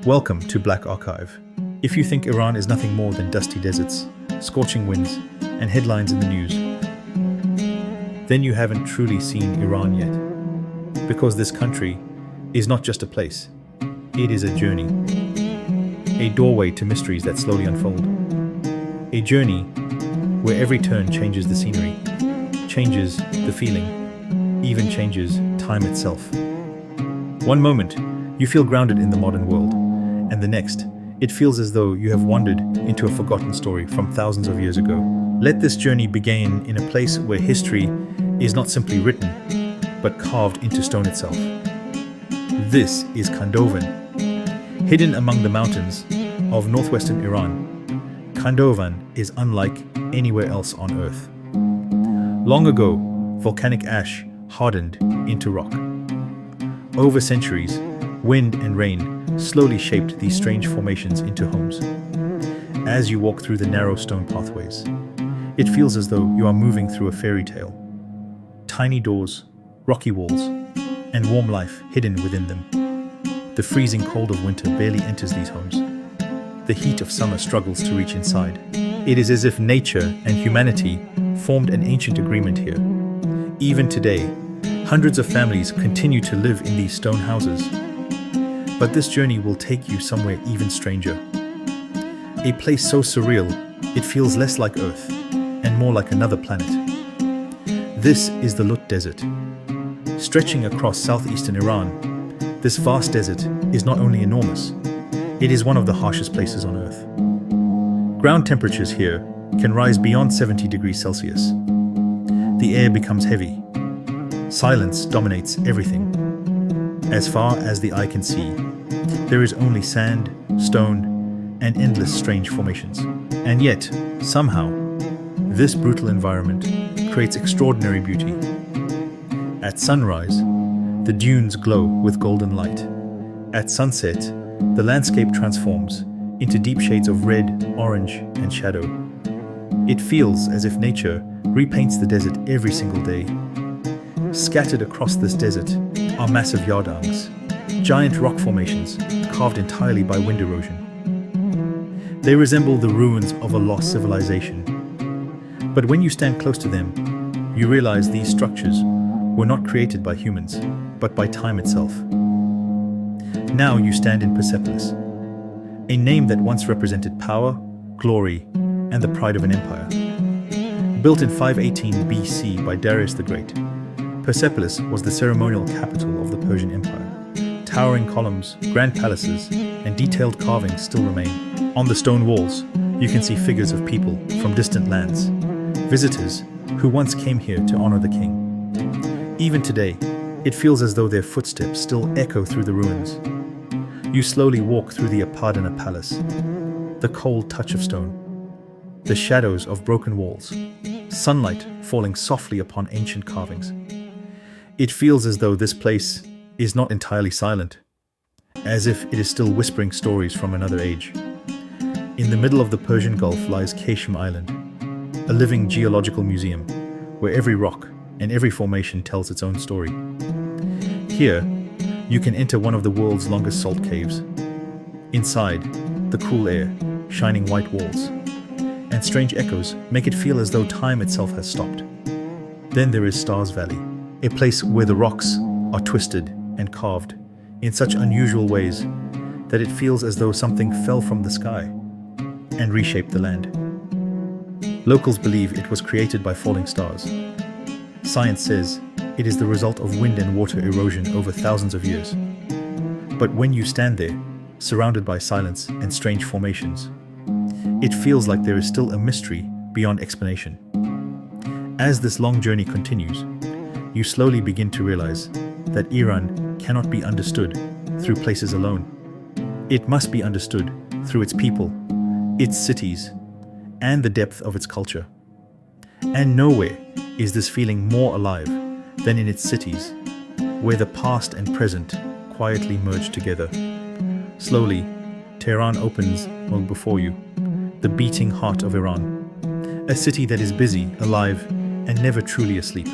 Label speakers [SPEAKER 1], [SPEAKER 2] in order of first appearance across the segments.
[SPEAKER 1] Welcome to BlackArchive. If you think Iran is nothing more than dusty deserts, scorching winds, and headlines in the news, then you haven't truly seen Iran yet. Because this country is not just a place, it is a journey. A doorway to mysteries that slowly unfold. A journey where every turn changes the scenery, changes the feeling, even changes time itself. One moment, you feel grounded in the modern world, and the next, it feels as though you have wandered into a forgotten story from thousands of years ago. Let this journey begin in a place where history is not simply written, but carved into stone itself. This is Kandovan. Hidden among the mountains of northwestern Iran, Kandovan is unlike anywhere else on Earth. Long ago, volcanic ash hardened into rock. Over centuries, wind and rain slowly shaped these strange formations into homes. As you walk through the narrow stone pathways, it feels as though you are moving through a fairy tale. Tiny doors, rocky walls, and warm life hidden within them. The freezing cold of winter barely enters these homes. The heat of summer struggles to reach inside. It is as if nature and humanity formed an ancient agreement here. Even today, hundreds of families continue to live in these stone houses. But this journey will take you somewhere even stranger. A place so surreal, it feels less like Earth and more like another planet. This is the Lut Desert. Stretching across southeastern Iran, this vast desert is not only enormous, it is one of the harshest places on Earth. Ground temperatures here can rise beyond 70 degrees Celsius. The air becomes heavy. Silence dominates everything. As far as the eye can see, there is only sand, stone, and endless strange formations. And yet, somehow, this brutal environment creates extraordinary beauty. At sunrise, the dunes glow with golden light. At sunset, the landscape transforms into deep shades of red, orange, and shadow. It feels as if nature repaints the desert every single day. Scattered across this desert are massive yardangs, giant rock formations carved entirely by wind erosion. They resemble the ruins of a lost civilization. But when you stand close to them, you realize these structures were not created by humans, but by time itself. Now you stand in Persepolis, a name that once represented power, glory, and the pride of an empire. Built in 518 BC by Darius the Great, Persepolis was the ceremonial capital of the Persian Empire. Towering columns, grand palaces, and detailed carvings still remain. On the stone walls, you can see figures of people from distant lands, visitors who once came here to honor the king. Even today, it feels as though their footsteps still echo through the ruins. You slowly walk through the Apadana Palace, the cold touch of stone, the shadows of broken walls, sunlight falling softly upon ancient carvings. It feels as though this place is not entirely silent, as if it is still whispering stories from another age. In the middle of the Persian Gulf lies Qeshm Island, a living geological museum where every rock and every formation tells its own story. Here, you can enter one of the world's longest salt caves. Inside, the cool air, shining white walls, and strange echoes make it feel as though time itself has stopped. Then there is Stars Valley, a place where the rocks are twisted and carved in such unusual ways that it feels as though something fell from the sky and reshaped the land. Locals believe it was created by falling stars. Science says it is the result of wind and water erosion over thousands of years. But when you stand there, surrounded by silence and strange formations, it feels like there is still a mystery beyond explanation. As this long journey continues, you slowly begin to realize that Iran cannot be understood through places alone. It must be understood through its people, its cities, and the depth of its culture. And nowhere is this feeling more alive than in its cities, where the past and present quietly merge together. Slowly, Tehran opens before you, the beating heart of Iran, a city that is busy, alive, and never truly asleep.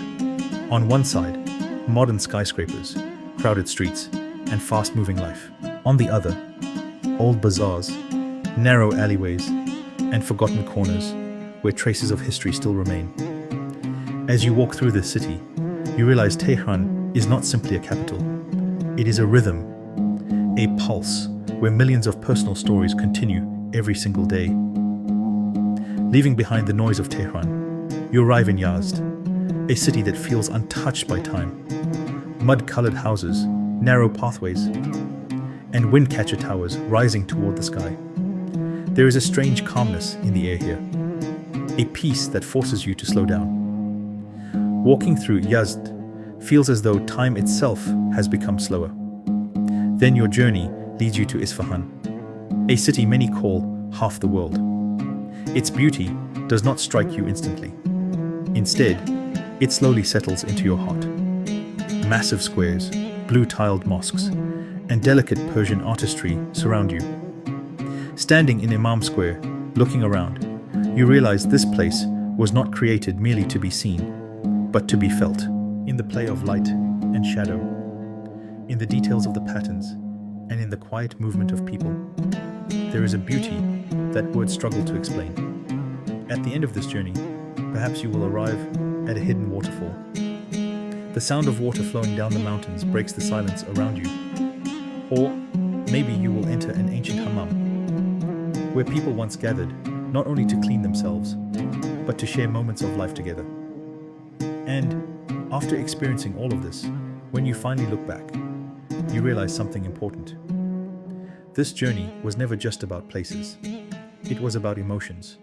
[SPEAKER 1] On one side, modern skyscrapers, crowded streets, and fast-moving life. On the other, old bazaars, narrow alleyways, and forgotten corners where traces of history still remain. As you walk through this city, you realize Tehran is not simply a capital. It is a rhythm, a pulse where millions of personal stories continue every single day. Leaving behind the noise of Tehran, you arrive in Yazd, a city that feels untouched by time. Mud-colored houses, narrow pathways, and wind-catcher towers rising toward the sky. There is a strange calmness in the air here, a peace that forces you to slow down. Walking through Yazd feels as though time itself has become slower. Then your journey leads you to Isfahan, a city many call half the world. Its beauty does not strike you instantly. Instead, it slowly settles into your heart. Massive squares, blue-tiled mosques, and delicate Persian artistry surround you. Standing in Imam Square, looking around, you realize this place was not created merely to be seen, but to be felt. In the play of light and shadow, in the details of the patterns, and in the quiet movement of people, there is a beauty that words struggle to explain. At the end of this journey, perhaps you will arrive at a hidden waterfall. The sound of water flowing down the mountains breaks the silence around you. Or maybe you will enter an ancient hammam, where people once gathered not only to clean themselves, but to share moments of life together. And after experiencing all of this, when you finally look back, you realize something important. This journey was never just about places. It was about emotions.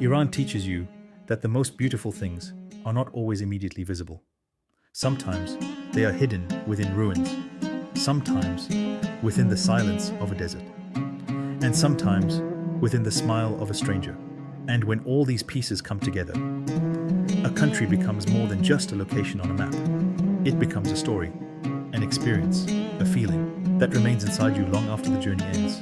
[SPEAKER 1] Iran teaches you that the most beautiful things are not always immediately visible. Sometimes they are hidden within ruins, sometimes within the silence of a desert, and sometimes within the smile of a stranger. And when all these pieces come together, a country becomes more than just a location on a map. It becomes a story, an experience, a feeling that remains inside you long after the journey ends.